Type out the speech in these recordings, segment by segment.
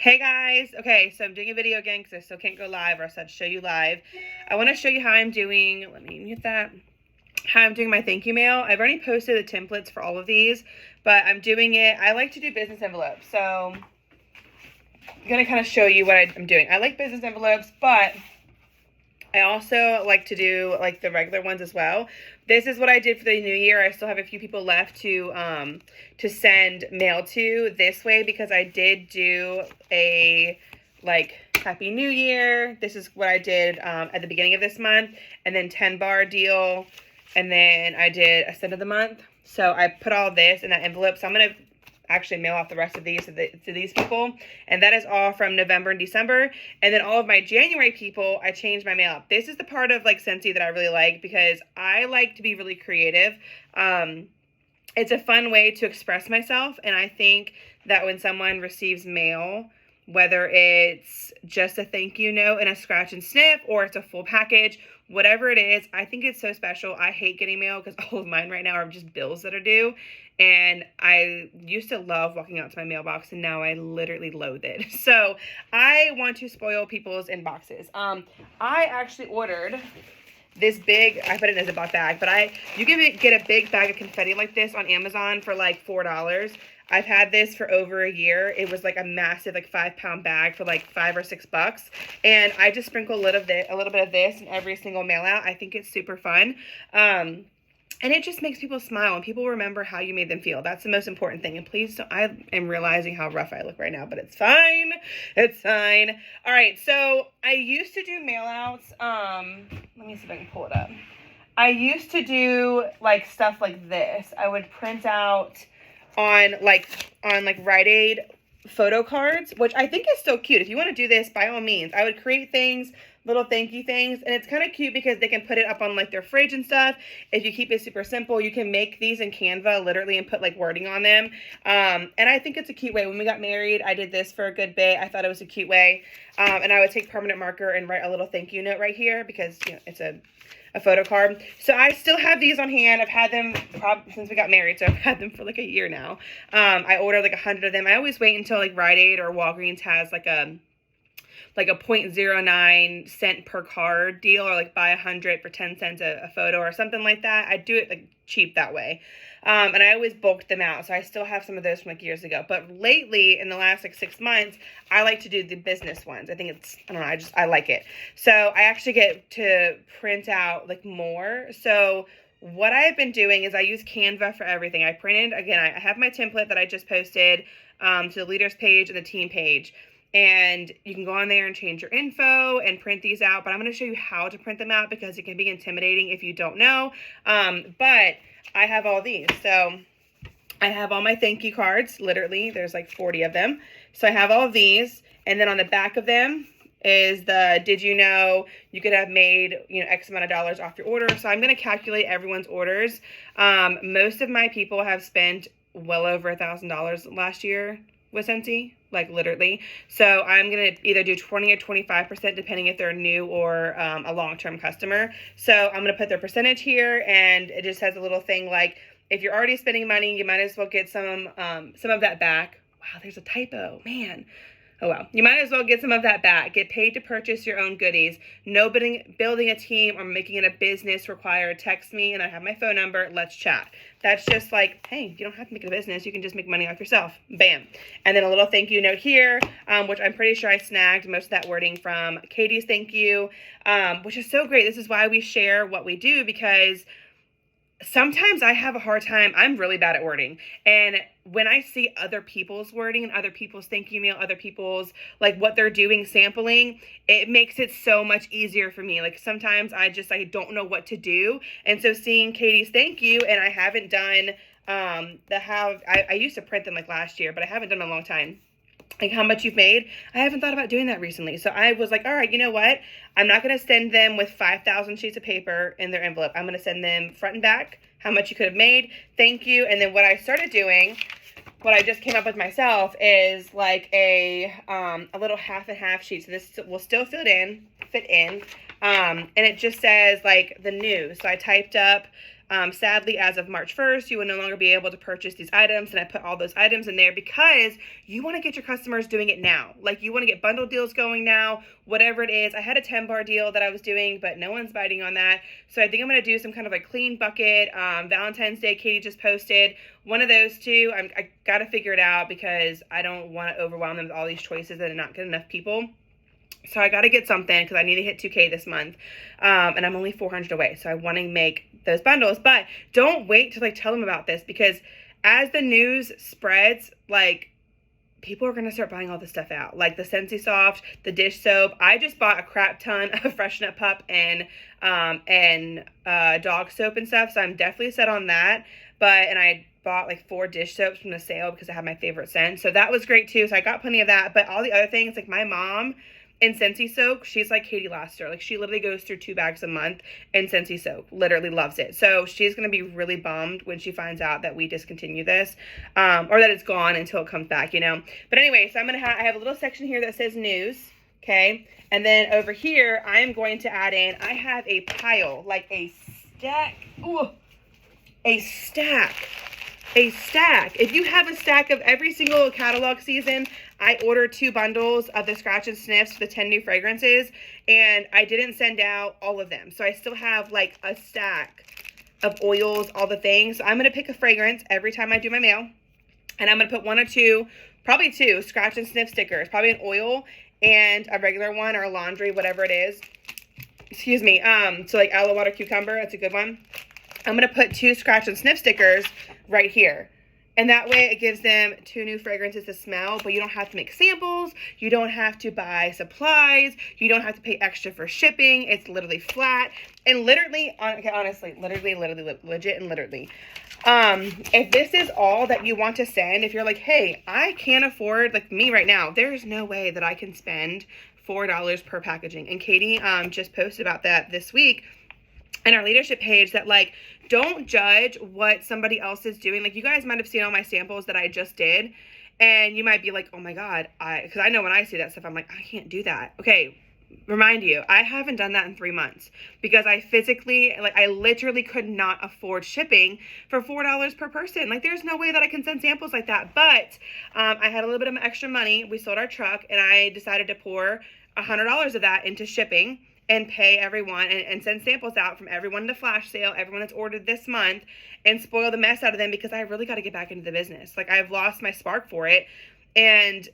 Hey guys, okay, so I'm doing a video again because I still can't go live, or else I'd show you live. I want to show you how I'm doing, let me mute that, how I'm doing my thank you mail. I've already posted the templates for all of these, but I'm doing it, I like to do business envelopes, so I'm going to kind of show you what I'm doing. I like business envelopes, but I also like to do like the regular ones as well. This is what I did for the new year. I still have a few people left to send mail to this way, because I did do a like Happy New Year. This is what I did at the beginning of this month, and then 10-bar deal, and then I did a cent of the month. So I put all this in that envelope. So I'm going to actually mail off the rest of these to these people, and that is all from November and December. And then all of my January people, I changed my mail up. This is the part of like Scentsy that I really like, because I like to be really creative. It's a fun way to express myself, and I think that when someone receives mail, whether it's just a thank you note and a scratch and sniff, or it's a full package, whatever it is, I think it's so special. I hate getting mail because all of mine right now are just bills that are due. And I used to love walking out to my mailbox, and now I literally loathe it. So I want to spoil people's inboxes. I actually ordered this big, I put it in a Ziploc bag, but you can get a big bag of confetti like this on Amazon for like $4. I've had this for over a year. It was like a massive like 5-pound bag for like $5 or $6. And I just sprinkle a little bit of this in every single mail out. I think it's super fun. And it just makes people smile, and people remember how you made them feel. That's the most important thing. And please don't, I am realizing how rough I look right now, but it's fine. It's fine. All right, so I used to do mail outs. Let me see if I can pull it up. I used to do like stuff like this. I would print out on like Rite Aid photo cards, which I think is so cute. If you want to do this, by all means, I would create things, little thank you things, and it's kind of cute because they can put it up on like their fridge and stuff. If you keep it super simple, you can make these in Canva literally and put like wording on them. And I think it's a cute way. When we got married, I did this for a good bit. I thought it was a cute way. And I would take permanent marker and write a little thank you note right here, because you know it's a photo card. So I still have these on hand. I've had them probably since we got married, so I've had them for like a year now. I ordered like 100 of them. I always wait until like Rite Aid or Walgreens has like a 0.09 cent per card deal, or like buy 100 for 10 cents a photo or something like that. I do it like cheap that way. And I always bulk them out. So I still have some of those from like years ago. But lately, in the last like 6 months, I like to do the business ones. I think it's, I don't know, I like it. So I actually get to print out like more. So what I've been doing is I use Canva for everything. I printed, again, I have my template that I just posted to the leaders page and the team page. And you can go on there and change your info and print these out. But I'm going to show you how to print them out, because it can be intimidating if you don't know. But I have all these. So I have all my thank you cards. Literally, there's like 40 of them. So I have all of these. And then on the back of them is the, did you know you could have made, you know, X amount of dollars off your order. So I'm going to calculate everyone's orders. Most of my people have spent well over $1,000 last year with Scentsy, like literally. So I'm going to either do 20 or 25%, depending if they're new or a long-term customer. So I'm going to put their percentage here, and it just has a little thing like, if you're already spending money, you might as well get some of that back. Wow, there's a typo, man. Oh, well, you might as well get some of that back. Get paid to purchase your own goodies. No building a team or making it a business required. Text me, and I have my phone number. Let's chat. That's just like, hey, you don't have to make it a business. You can just make money off yourself. Bam. And then a little thank you note here, which I'm pretty sure I snagged most of that wording from Katie's thank you, which is so great. This is why we share what we do, because sometimes I have a hard time. I'm really bad at wording. And when I see other people's wording and other people's thank you mail, other people's, like what they're doing, sampling, it makes it so much easier for me. Like sometimes I don't know what to do. And so seeing Katie's thank you, and I haven't done I used to print them like last year, but I haven't done them in a long time. Like how much you've made. I haven't thought about doing that recently. So I was like, all right, you know what? I'm not going to send them with 5,000 sheets of paper in their envelope. I'm going to send them front and back, how much you could have made. Thank you. And then what I started doing, what I just came up with myself, is like a little half and half sheet. So this will still fit in. And it just says like the news. So I typed up sadly, as of March 1st, you will no longer be able to purchase these items. And I put all those items in there because you want to get your customers doing it now. Like, you want to get bundle deals going now, whatever it is. I had a 10-bar deal that I was doing, but no one's biting on that. So I think I'm going to do some kind of like clean bucket. Valentine's Day, Katie just posted one of those two. I got to figure it out because I don't want to overwhelm them with all these choices and not get enough people. So I got to get something because I need to hit 2K this month. And I'm only 400 away. So I want to make those bundles. But don't wait to like tell them about this, because as the news spreads, like, people are going to start buying all this stuff out. Like the Scentsy Soft, the dish soap. I just bought a crap ton of Freshen Up Pup and dog soap and stuff. So I'm definitely set on that. And I bought like 4 dish soaps from the sale because I have my favorite scent. So that was great too. So I got plenty of that. But all the other things, like my mom in Scentsy soap, she's like Katie last year. Like, she literally goes through 2 bags a month in Scentsy soap. Literally loves it. So she's going to be really bummed when she finds out that we discontinue this, or that it's gone until it comes back, you know. But anyway, so I have a little section here that says news, okay? And then over here, I am going to add in, I have a pile, like a stack. Ooh, a stack. If you have a stack of every single catalog season, I ordered 2 bundles of the Scratch and Sniffs, the 10 new fragrances, and I didn't send out all of them. So I still have like a stack of oils, all the things. So I'm going to pick a fragrance every time I do my mail, and I'm going to put 1 or 2, probably 2 Scratch and Sniff stickers, probably an oil and a regular one, or a laundry, whatever it is. Excuse me. So like aloe water cucumber, that's a good one. I'm going to put 2 Scratch and Sniff stickers right here. And that way it gives them 2 new fragrances to smell, but you don't have to make samples. You don't have to buy supplies. You don't have to pay extra for shipping. It's literally flat. And literally, honestly, literally, legit and literally. If this is all that you want to send, if you're like, hey, I can't afford, like me right now, there's no way that I can spend $4 per packaging. And Katie just posted about that this week in our leadership page, that like, don't judge what somebody else is doing. Like, you guys might have seen all my samples that I just did, and you might be like, oh my God, because I know when I see that stuff, I'm like, I can't do that. Okay, remind you, I haven't done that in 3 months because I physically, like, I literally could not afford shipping for $4 per person. Like, there's no way that I can send samples like that. But I had a little bit of extra money. We sold our truck, and I decided to pour $100 of that into shipping and pay everyone and send samples out from everyone in the flash sale, everyone that's ordered this month, and spoil the mess out of them, because I really got to get back into the business. Like, I've lost my spark for it. And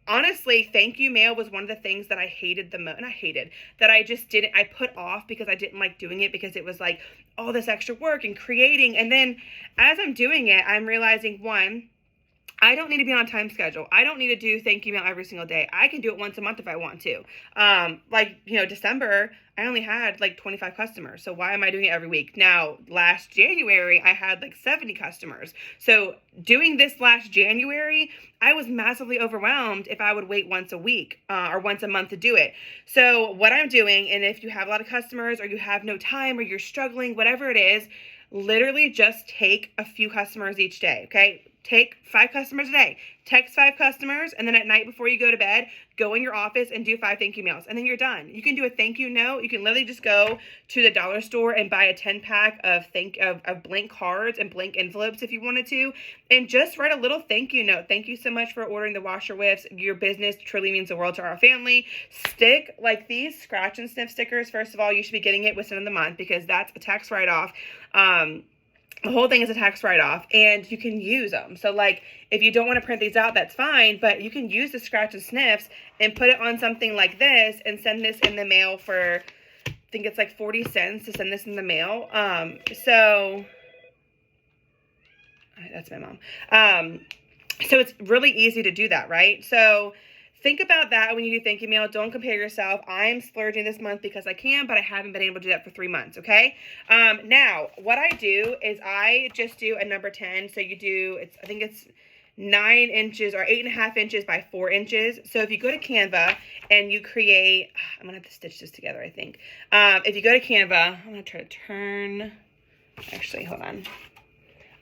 honestly, thank you mail was one of the things that I hated the most. Not hated, that I just didn't, I put off because I didn't like doing it, because it was like all this extra work and creating. And then as I'm doing it, I'm realizing, one, I don't need to be on a time schedule. I don't need to do thank you mail every single day. I can do it once a month if I want to. Like, you know, December, I only had like 25 customers. So why am I doing it every week? Now, last January, I had like 70 customers. So doing this last January, I was massively overwhelmed if I would wait once a week or once a month to do it. So what I'm doing, and if you have a lot of customers, or you have no time, or you're struggling, whatever it is, literally just take a few customers each day, okay? Take 5 customers a day, text 5 customers, and then at night before you go to bed, go in your office and do 5 thank you mails, and then you're done. You can do a thank you note. You can literally just go to the dollar store and buy a 10-pack of blank cards and blank envelopes if you wanted to, and just write a little thank you note. Thank you so much for ordering the washer whiffs. Your business truly means the world to our family. Stick, like, these Scratch and Sniff stickers. First of all, you should be getting it within of the month, because that's a tax write-off. The whole thing is a tax write-off, and you can use them. So, like, if you don't want to print these out, that's fine, but you can use the Scratch and Sniffs and put it on something like this and send this in the mail for, I think it's like 40 cents to send this in the mail. So that's my mom. So it's really easy to do that, right? So think about that when you do thank you mail. Don't compare yourself. I'm splurging this month because I can, but I haven't been able to do that for 3 months, okay? Now, what I do is I just do a number 10. So you do, I think it's 9 inches or 8.5 inches by 4 inches. So if you go to Canva and you create, I'm going to have to stitch this together, I think. If you go to Canva, I'm going to try to turn, actually, hold on.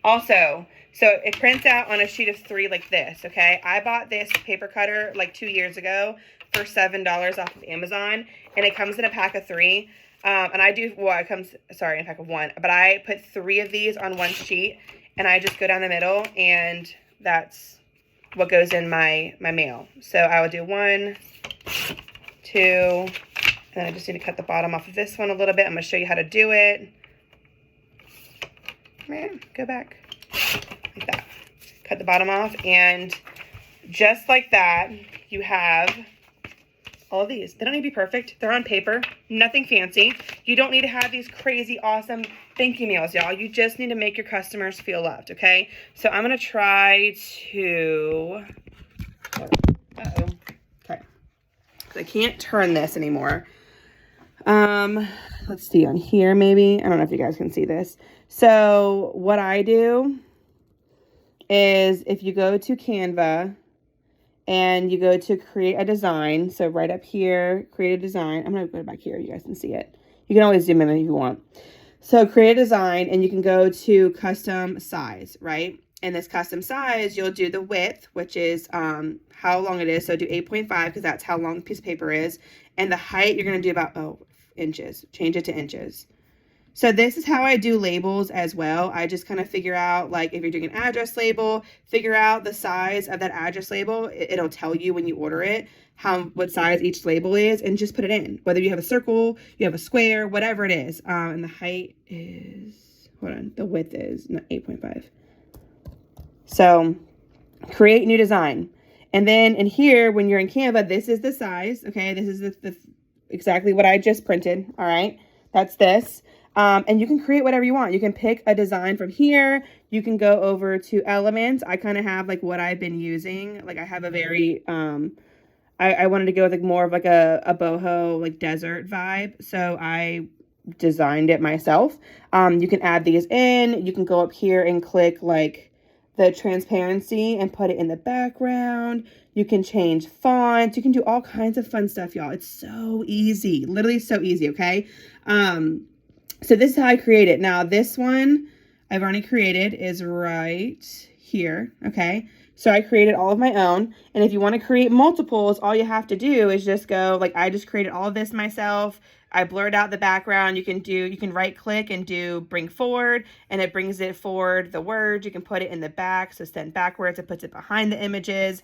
Also, so it prints out on a sheet of 3 like this, okay? I bought this paper cutter like 2 years ago for $7 off of Amazon, and it comes in a pack of 3. And I do, well, it comes, sorry, in a pack of 1, but I put 3 of these on 1 sheet, and I just go down the middle, and that's what goes in my mail. So I will do 1, 2, and then I just need to cut the bottom off of this one a little bit. I'm going to show you how to do it. Man, go back. Like that. Cut the bottom off, and just like that, you have all of these. They don't need to be perfect. They're on paper. Nothing fancy. You don't need to have these crazy, awesome thank you mails, y'all. You just need to make your customers feel loved, okay? So I'm going to try to... Uh-oh. Okay. I can't turn this anymore. Let's see on here, maybe. I don't know if you guys can see this. So what I do is if you go to Canva and you go to create a design, so right up here, create a design. I'm going to go back here. You guys can see it. You can always zoom in if you want. So create a design, and you can go to custom size, right? And this custom size, you'll do the width, which is how long it is. So do 8.5 because that's how long the piece of paper is. And the height, you're going to do about, inches. Change it to inches. So this is how I do labels as well. I just kind of figure out, like, if you're doing an address label, figure out the size of that address label. It'll tell you when you order it what size each label is, and just put it in. Whether you have a circle, you have a square, whatever it is. And the height is, hold on, the width is 8.5. So create new design. And then in here, when you're in Canva, this is the size, okay? This is the exactly what I just printed, all right? That's this. And you can create whatever you want. You can pick a design from here. You can go over to elements. I kind of have like what I've been using. Like I have a very, I wanted to go with like more of like a boho, like desert vibe. So I designed it myself. You can add these in. You can go up here and click like the transparency and put it in the background. You can change fonts. You can do all kinds of fun stuff, y'all. It's so easy, literally so easy. Okay. So this is how I create it. Now this one I've already created is right here. Okay. So I created all of my own. And if you want to create multiples, all you have to do is just go, like I just created all of this myself. I blurred out the background. You can right click and do bring forward, and it brings it forward the words. You can put it in the back. So send backwards, it puts it behind the images.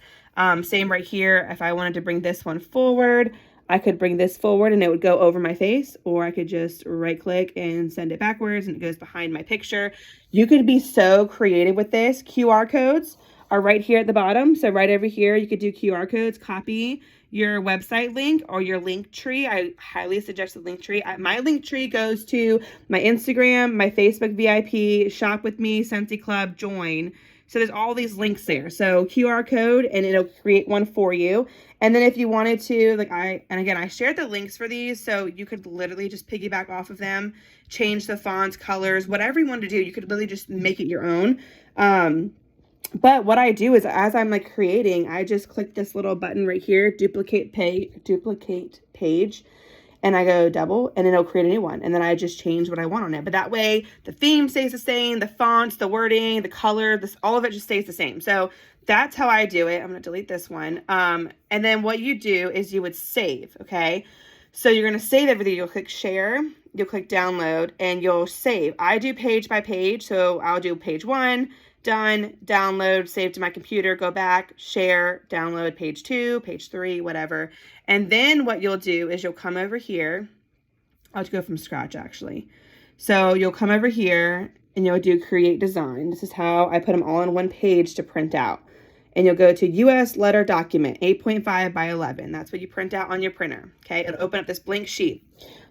Same right here. If I wanted to bring this one forward, I could bring this forward and it would go over my face, or I could just right click and send it backwards and it goes behind my picture. You could be so creative with this. QR codes are right here at the bottom. So right over here, you could do QR codes, copy your website link or your link tree. I highly suggest the link tree. My link tree goes to my Instagram, my Facebook VIP, shop with me, Scentsy Club, join. So there's all these links there. So QR code, and it'll create one for you. And then if you wanted to, like I shared the links for these, so you could literally just piggyback off of them, change the fonts, colors, whatever you want to do. You could literally just make it your own. But what I do is as I'm like creating, I just click this little button right here, duplicate page, and I go double, and it'll create a new one. And then I just change what I want on it. But that way the theme stays the same, the fonts, the wording, the color, all of it just stays the same. So that's how I do it. I'm going to delete this one. And then what you do is you would save. Okay. So you're going to save everything. You'll click share, you'll click download, and you'll save. I do page by page. So I'll do page 1, done, download, save to my computer, go back, share, download page 2, page 3, whatever. And then what you'll do is you'll come over here. I'll have to go from scratch actually. So you'll come over here and you'll do create design. This is how I put them all on one page to print out. And you'll go to US letter document, 8.5 by 11. That's what you print out on your printer. Okay, it'll open up this blank sheet.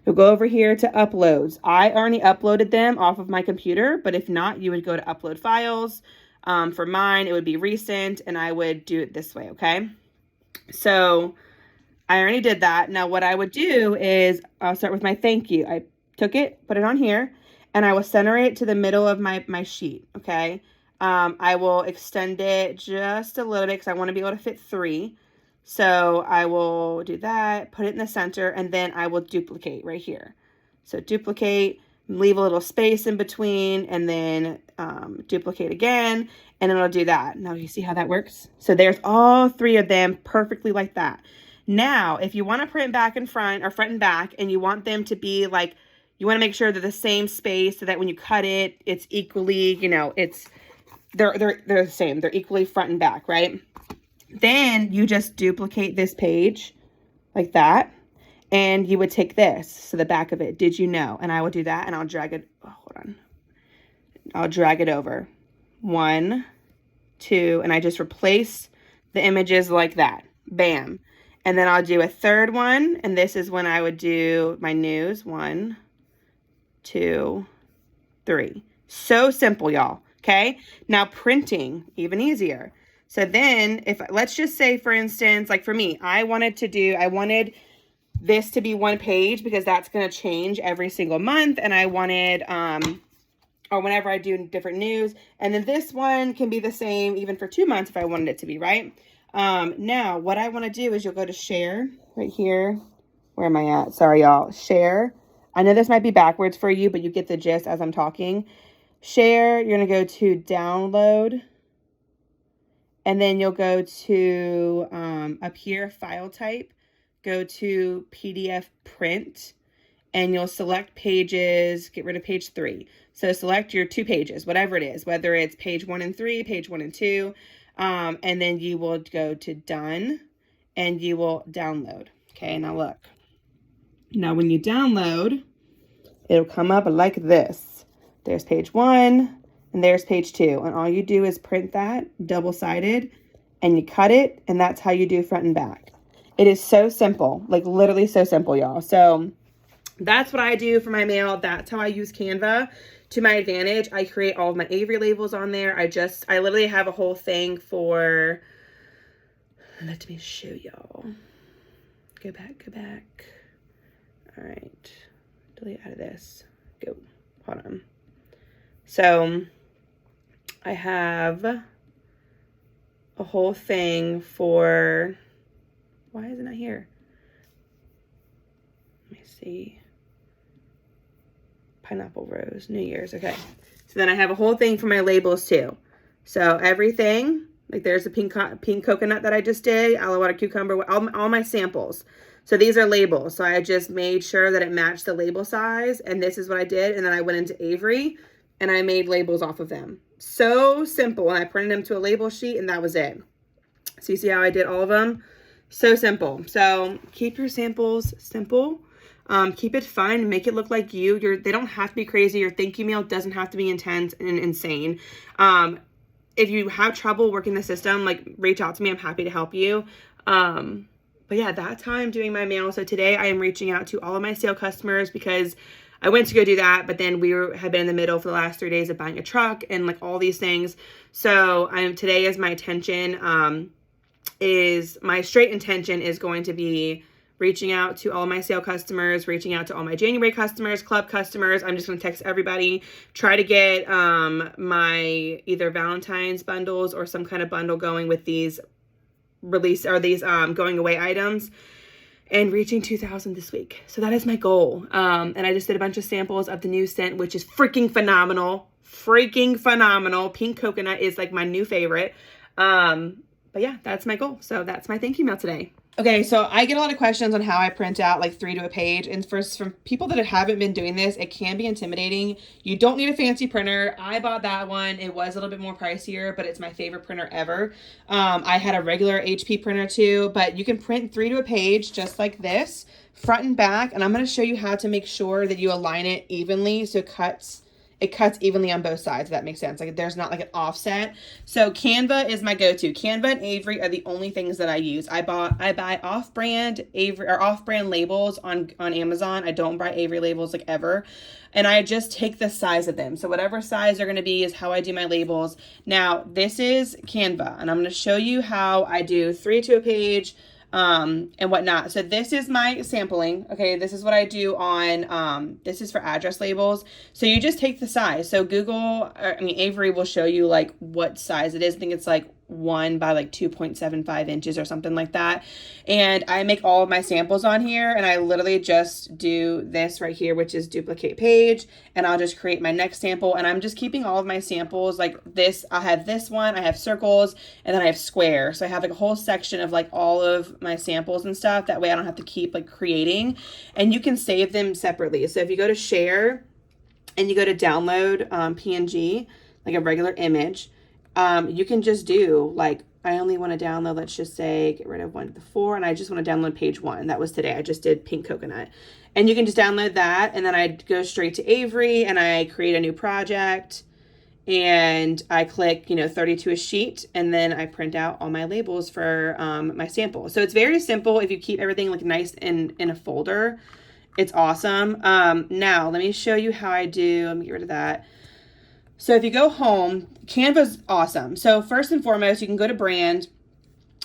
You'll go over here to uploads. I already uploaded them off of my computer, but if not, you would go to upload files. For mine, it would be recent, and I would do it this way, okay? So I already did that. Now what I would do is I'll start with my thank you. I took it, put it on here, and I will center it to the middle of my sheet, okay? I will extend it just a little bit because I want to be able to fit 3. So I will do that, put it in the center, and then I will duplicate right here. So duplicate, leave a little space in between, and then duplicate again, and then it'll do that. Now you see how that works? So there's all 3 of them perfectly like that. Now, if you want to print back and front or front and back, and you want them to be like, you want to make sure they're the same space so that when you cut it, it's equally, you know, they're the same. They're equally front and back, right? Then you just duplicate this page like that. And you would take this, so the back of it, did you know? And I will do that, and I'll drag it, oh, hold on. I'll drag it over. 1, 2, and I just replace the images like that. Bam. And then I'll do a third one, and this is when I would do my news. 1, 2, 3. So simple, y'all, okay? Now printing, even easier. So then, if let's just say, for instance, like for me, I wanted this to be one page because that's going to change every single month. And I wanted, or whenever I do different news. And then this one can be the same even for 2 months if I wanted it to be, right? Now, what I want to do is you'll go to share right here. Where am I at? Sorry, y'all. Share. I know this might be backwards for you, but you get the gist as I'm talking. Share. You're going to go to download. And then you'll go to up here, file type. Go to PDF print, and you'll select pages, get rid of page 3. So select your 2 pages, whatever it is, whether it's page 1 and 3, page 1 and 2, and then you will go to done, and you will download. Okay, now look. Now when you download, it'll come up like this. There's page 1, and there's page 2, and all you do is print that double-sided, and you cut it, and that's how you do front and back. It is so simple, like literally so simple, y'all. So that's what I do for my mail. That's how I use Canva to my advantage. I create all of my Avery labels on there. I literally have a whole thing for, let me show y'all. Go back. All right, delete out of this. Go, hold on. So I have a whole thing for, why is it not here? Let me see. Pineapple Rose, New Year's. Okay. So then I have a whole thing for my labels too. So everything, like there's a pink coconut that I just did, aloe water cucumber, all my samples. So these are labels. So I just made sure that it matched the label size, and this is what I did. And then I went into Avery and I made labels off of them. So simple. And I printed them to a label sheet, and that was it. So you see how I did all of them? So simple. So keep your samples simple. Keep it fun. Make it look like you. They don't have to be crazy. Your thank you mail doesn't have to be intense and insane. If you have trouble working the system, like reach out to me. I'm happy to help you. But yeah, that's how I'm doing my mail. So today I am reaching out to all of my sale customers because I went to go do that, but then had been in the middle for the last 3 days of buying a truck and like all these things. So today is my intention. My straight intention is going to be reaching out to all my sale customers, reaching out to all my January customers, club customers. I'm just going to text everybody, try to get my either Valentine's bundles or some kind of bundle going with these going away items, and reaching 2,000 this week. So that is my goal. And I just did a bunch of samples of the new scent, which is freaking phenomenal. Pink coconut is like my new favorite. But yeah, that's my goal. So that's my thank you mail today. Okay, so I get a lot of questions on how I print out like 3 to a page. And from people that haven't been doing this, it can be intimidating. You don't need a fancy printer. I bought that one. It was a little bit more pricier, but it's my favorite printer ever. I had a regular HP printer too, but you can print 3 to a page just like this, front and back. And I'm going to show you how to make sure that you align it evenly so it cuts evenly on both sides, if that makes sense. Like there's not like an offset. So Canva is my go-to. Canva and Avery are the only things that I use. I buy off-brand Avery or off-brand labels on Amazon. I don't buy Avery labels like ever. And I just take the size of them. So whatever size they're going to be is how I do my labels. Now, this is Canva, and I'm going to show you how I do 3 to a page, and whatnot. So this is my sampling. Okay, this is what I do on, this is for address labels. So you just take the size. So Avery will show you like what size it is. I think it's like 1 by like 2.75 inches or something like that. And I make all of my samples on here, and I literally just do this right here, which is duplicate page, and I'll just create my next sample. And I'm just keeping all of my samples like this. I have this one, I have circles, and then I have square. So I have like a whole section of like all of my samples and stuff. That way I don't have to keep like creating, and you can save them separately. So if you go to share and you go to download PNG, like a regular image, you can just do like, I only want to download, let's just say, get rid of 1 to the 4, and I just want to download page 1. That was today. I just did pink coconut. And you can just download that, and then I go straight to Avery, and I create a new project, and I click, 32 a sheet, and then I print out all my labels for my sample. So it's very simple if you keep everything like nice in a folder. It's awesome. Now, let me show you how I do. Let me get rid of that. So if you go home, Canva's awesome. So first and foremost, you can go to brand,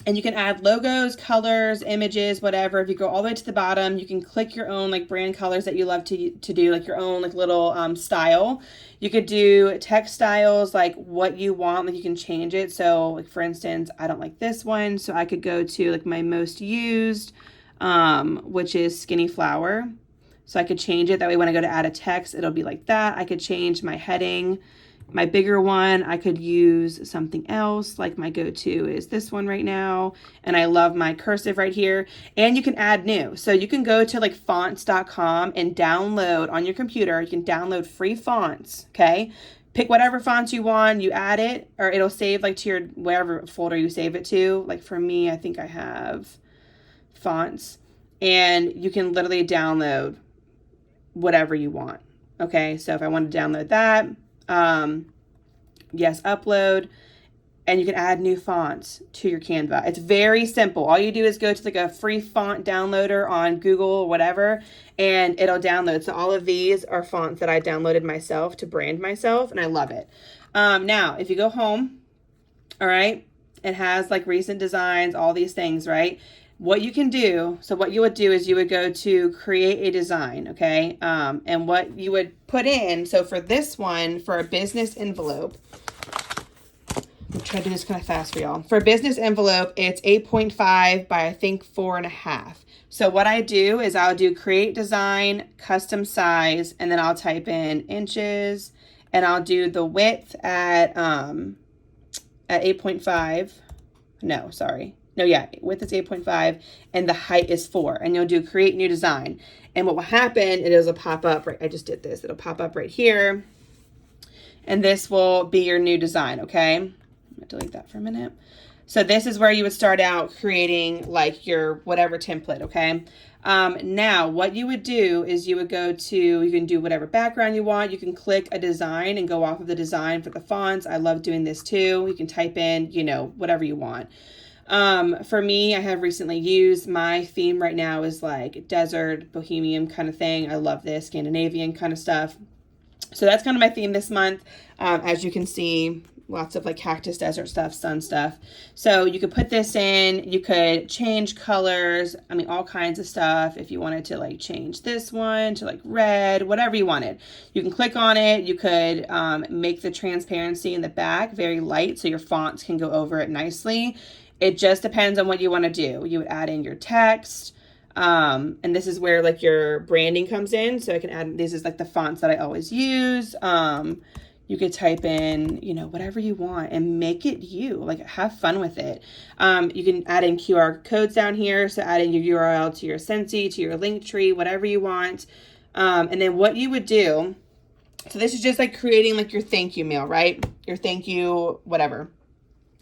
and you can add logos, colors, images, whatever. If you go all the way to the bottom, you can click your own like brand colors that you love to do, like your own like little style. You could do text styles, like what you want, like you can change it. So like for instance, I don't like this one, so I could go to like my most used, which is skinny flower. So I could change it. That way when I go to add a text, it'll be like that. I could change my heading. My bigger one, I could use something else, like my go-to is this one right now. And I love my cursive right here. And you can add new. So you can go to like fonts.com and download on your computer. You can download free fonts, okay? Pick whatever fonts you want, you add it, or it'll save like to your wherever folder you save it to. Like for me, I think I have fonts. And you can literally download whatever you want. Okay, so if I want to download that, yes, upload, and you can add new fonts to your Canva. It's very simple. All you do is go to like a free font downloader on Google or whatever, and it'll download. So all of these are fonts that I downloaded myself to brand myself, and I love it. Now, if you go home, all right, it has like recent designs, all these things, right? What you can do, so what you would do is you would go to create a design, okay? And what you would put in, so for this one, for a business envelope, I'm trying to do this kind of fast for y'all. For a business envelope, it's 8.5 by I think 4.5. So what I do is I'll do create design, custom size, and then I'll type in inches, and I'll do the width at 8.5. No, sorry. No, yeah, width is 8.5 and the height is 4. And you'll do create new design. And what will happen, it'll pop up, right? I just did this. It'll pop up right here. And this will be your new design, okay? I'm gonna delete that for a minute. So this is where you would start out creating like your whatever template, okay? Now, what you would do is you would go to, you can do whatever background you want. You can click a design and go off of the design for the fonts. I love doing this too. You can type in, whatever you want. For me, I have recently used, my theme right now is like desert, bohemian kind of thing. I love this Scandinavian kind of stuff. So that's kind of my theme this month. As you can see, lots of like cactus, desert stuff, sun stuff. So you could put this in, you could change colors. I mean, all kinds of stuff. If you wanted to like change this one to like red, whatever you wanted, you can click on it. You could make the transparency in the back very light so your fonts can go over it nicely. It just depends on what you want to do. You would add in your text. And this is where like your branding comes in. So I can add, this is like the fonts that I always use. You could type in, whatever you want and make it you, like have fun with it. You can add in QR codes down here. So add in your URL to your Scentsy, to your link tree, whatever you want. And then what you would do, so this is just like creating like your thank you mail, right? Your thank you, whatever.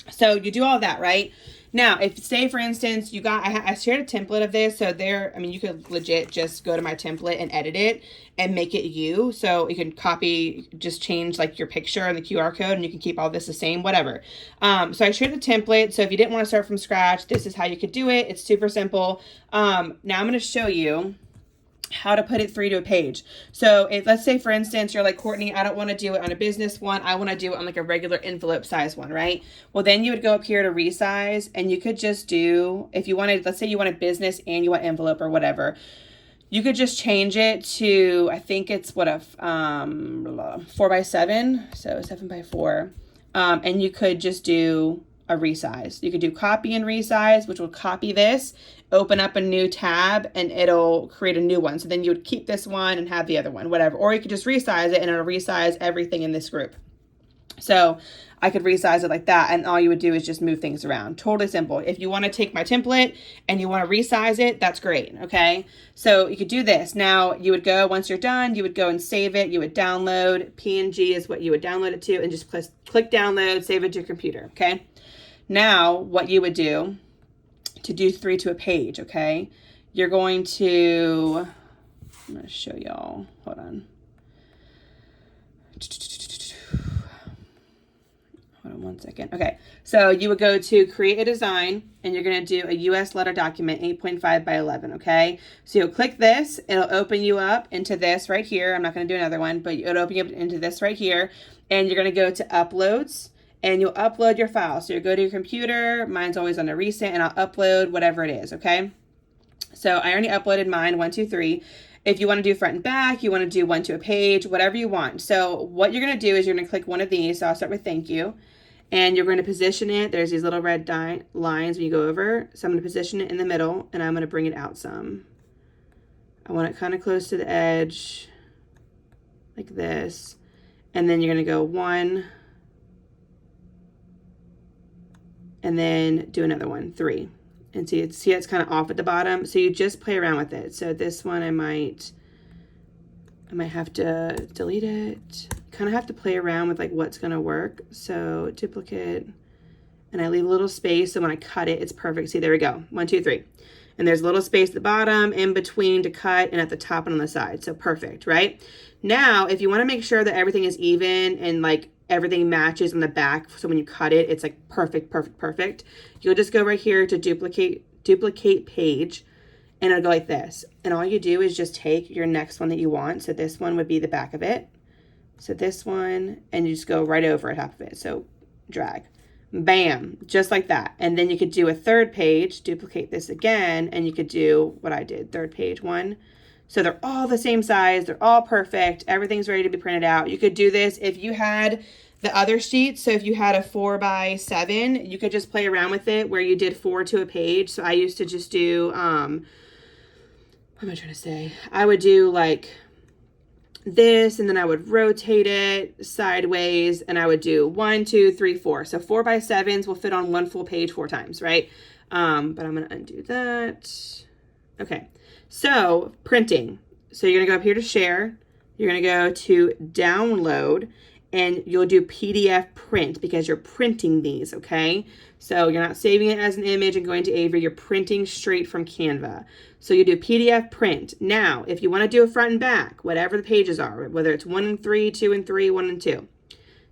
So you do all that, right? Now, if say for instance, I shared a template of this. So you could legit just go to my template and edit it and make it you. So you can copy, just change like your picture and the QR code, and you can keep all this the same, whatever. So I shared the template. So if you didn't want to start from scratch, this is how you could do it. It's super simple. Now I'm going to show you how to put it through to a page. So let's say for instance, you're like, Courtney, I don't want to do it on a business one. I want to do it on like a regular envelope size one, right? Well, then you would go up here to resize, and you could just do, if you wanted, let's say you want a business and you want envelope or whatever, you could just change it to, I think it's what, a 4 by 7. So 7 by 4. And you could just do a resize. You could do copy and resize, which will copy this, open up a new tab, and it'll create a new one. So then you would keep this one and have the other one, whatever. Or you could just resize it and it'll resize everything in this group. So I could resize it like that, and all you would do is just move things around. Totally simple. If you want to take my template and you want to resize it, that's great, okay? So you could do this. Now you would go, once you're done, you would go and save it. You would download. PNG is what you would download it to, and just click download, save it to your computer, okay? Now what you would do to do 3 to a page, okay? You're going to, I'm going to show y'all, hold on. Hold on one second. Okay, so you would go to create a design, and you're going to do a US letter document 8.5 by 11, okay? So you'll click this, it'll open you up into this right here. I'm not going to do another one, but it'll open you up into this right here, and you're going to go to uploads, and you'll upload your file. So you go to your computer, mine's always on a recent, and I'll upload whatever it is, okay? So I already uploaded mine, 1, 2, 3. If you want to do front and back, you want to do 1 to a page, whatever you want. So what you're going to do is you're going to click one of these. So I'll start with thank you. And you're going to position it. There's these little red lines when you go over. So I'm going to position it in the middle, and I'm going to bring it out some. I want it kind of close to the edge, like this. And then you're going to go 1, and then do another one, 3. And see it's kind of off at the bottom. So you just play around with it. So this one I might have to delete it. Kind of have to play around with like what's going to work. So duplicate, and I leave a little space. So when I cut it, it's perfect. See, there we go. 1, 2, 3. And there's a little space at the bottom, in between to cut, and at the top and on the side. So perfect, right? Now, if you want to make sure that everything is even and like everything matches on the back, so when you cut it, it's like perfect, perfect, perfect. You'll just go right here to duplicate page, and it'll go like this. And all you do is just take your next one that you want. So this one would be the back of it. So this one, and you just go right over the top of it. So drag, bam, just like that. And then you could do a third page, duplicate this again, and you could do what I did, third page 1. So they're all the same size. They're all perfect. Everything's ready to be printed out. You could do this if you had the other sheets. So if you had a 4 by 7, you could just play around with it where you did 4 to a page. So I used to just do, what am I trying to say? I would do like this, and then I would rotate it sideways, and I would do 1, 2, 3, 4. So 4 by 7s will fit on 1 full page 4 times, right? But I'm going to undo that. Okay. So printing. So you're going to go up here to share. You're going to go to download, and you'll do PDF print because you're printing these, okay? So you're not saving it as an image and going to Avery. You're printing straight from Canva. So you do PDF print. Now, if you want to do a front and back, whatever the pages are, whether it's 1 and 3, 2 and 3, 1 and 2,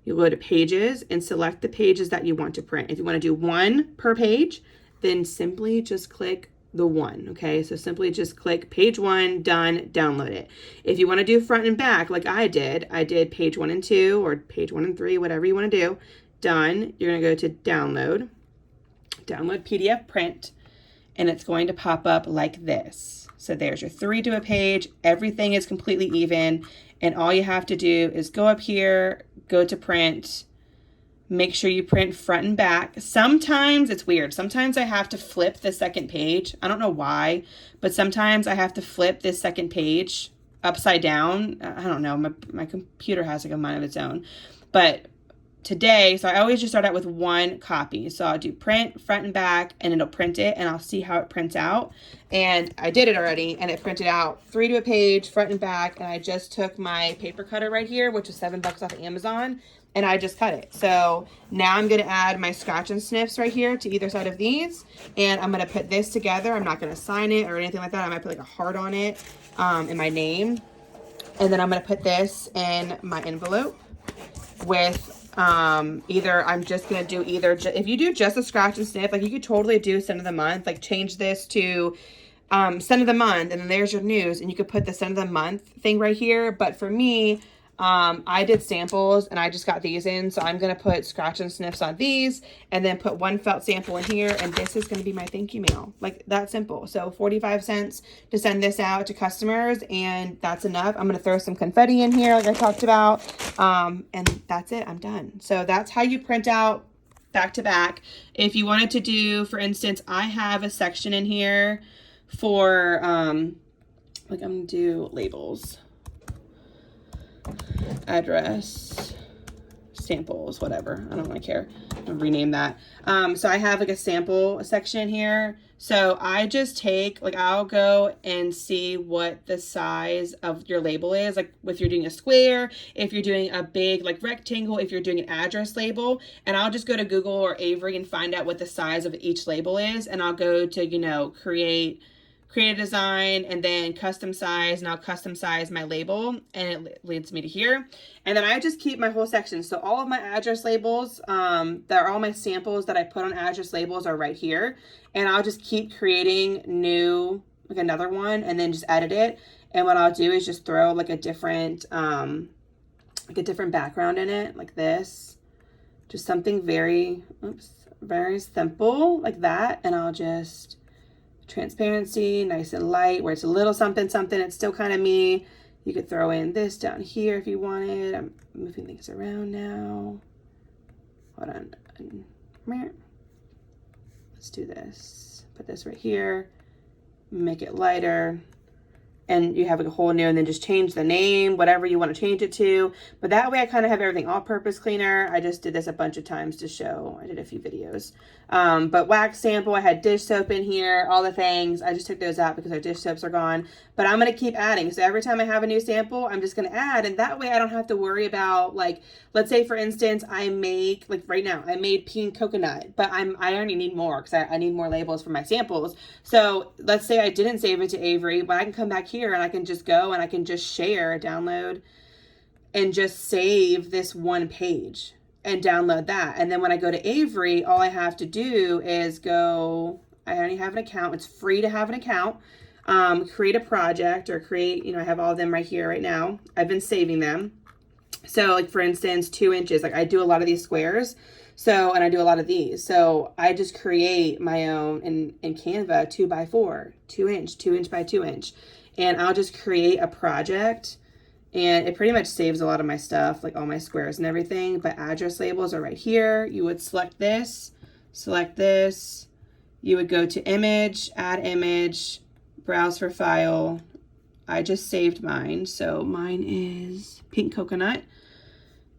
you go to pages and select the pages that you want to print. If you want to do 1 per page, then simply just click the 1, okay? So simply just click page 1, done, download it. If you want to do front and back, like I did page 1 and 2 or page 1 and 3, whatever you want to do, done. You're going to go to download PDF print, and it's going to pop up like this. So there's your 3 to a page. Everything is completely even, and all you have to do is go up here, go to print, make sure you print front and back. Sometimes it's weird. Sometimes I have to flip the second page. I don't know why, but sometimes I have to flip this second page upside down. I don't know. My computer has like a mind of its own. But today, so I always just start out with 1 copy. So I'll do print front and back, and it'll print it, and I'll see how it prints out. And I did it already, and it printed out 3 to a page, front and back. And I just took my paper cutter right here, which is $7 off of Amazon, and I just cut it. So now I'm going to add my scratch and sniffs right here to either side of these, and I'm going to put this together. I'm not going to sign it or anything like that. I might put like a heart on it, and my name. And then I'm going to put this in my envelope with either, I'm just going to do either, if you do just a scratch and sniff, like you could totally do scent of the month, like change this to scent of the month, and then there's your news, and you could put the scent of the month thing right here. But for me, I did samples, and I just got these in, so I'm going to put scratch and sniffs on these, and then put 1 felt sample in here, and this is going to be my thank you mail. Like, that simple. So 45 cents to send this out to customers, and that's enough. I'm going to throw some confetti in here like I talked about, and that's it. I'm done. So that's how you print out back to back. If you wanted to do, for instance, I have a section in here for, like I'm gonna do labels, address, samples, whatever. I don't really care. I'll rename that. So I have like a sample section here. So I just take, like, I'll go and see what the size of your label is. Like if you're doing a square, if you're doing a big like rectangle, if you're doing an address label, and I'll just go to Google or Avery and find out what the size of each label is. And I'll go to, you know, create a design and then custom size, and I'll custom size my label, and it leads me to here. And then I just keep my whole section. So all of my address labels, that are all my samples that I put on address labels are right here. And I'll just keep creating new, like another one, and then just edit it. And what I'll do is just throw like a different background in it, like this. Just something very simple like that. And I'll just transparency, nice and light, where it's a little something something. It's still kind of me. You could throw in this down here if you wanted. I'm moving things around now. Hold on. Let's do this. Put this right here. Make it lighter. And you have a whole new, and then just change the name, whatever you want to change it to. But that way I kind of have everything all-purpose cleaner. I just did this a bunch of times to show. I did a few videos. But wax sample, I had dish soap in here, all the things. I just took those out because our dish soaps are gone. But I'm going to keep adding. So every time I have a new sample, I'm just going to add. And that way I don't have to worry about, like, let's say, for instance, I make, like right now, I made pink coconut. But I only need more because I need more labels for my samples. So let's say I didn't save it to Avery, but I can come back here and I can just go and I can just share, download, and just save this one page and download that. And then when I go to Avery, all I have to do is go, I already have an account. It's free to have an account. Create a project or create, you know, I have all of them right here right now. I've been saving them. So like for instance, 2 inches, like I do a lot of these squares. So, and I do a lot of these. So I just create my own in Canva, 2x4, 2 inch, 2 inch by 2 inch. And I'll just create a project, and it pretty much saves a lot of my stuff, like all my squares and everything. But address labels are right here. You would select this, you would go to image, add image, browse for file. I just saved mine. So mine is pink coconut,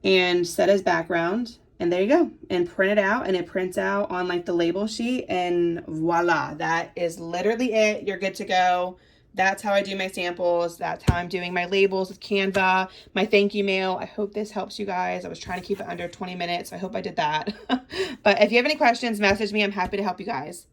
and set as background. And there you go, and print it out, and it prints out on like the label sheet, and voila, that is literally it. You're good to go. That's how I do my samples. That's how I'm doing my labels with Canva, my thank you mail. I hope this helps you guys. I was trying to keep it under 20 minutes. I hope I did that. But if you have any questions, message me. I'm happy to help you guys.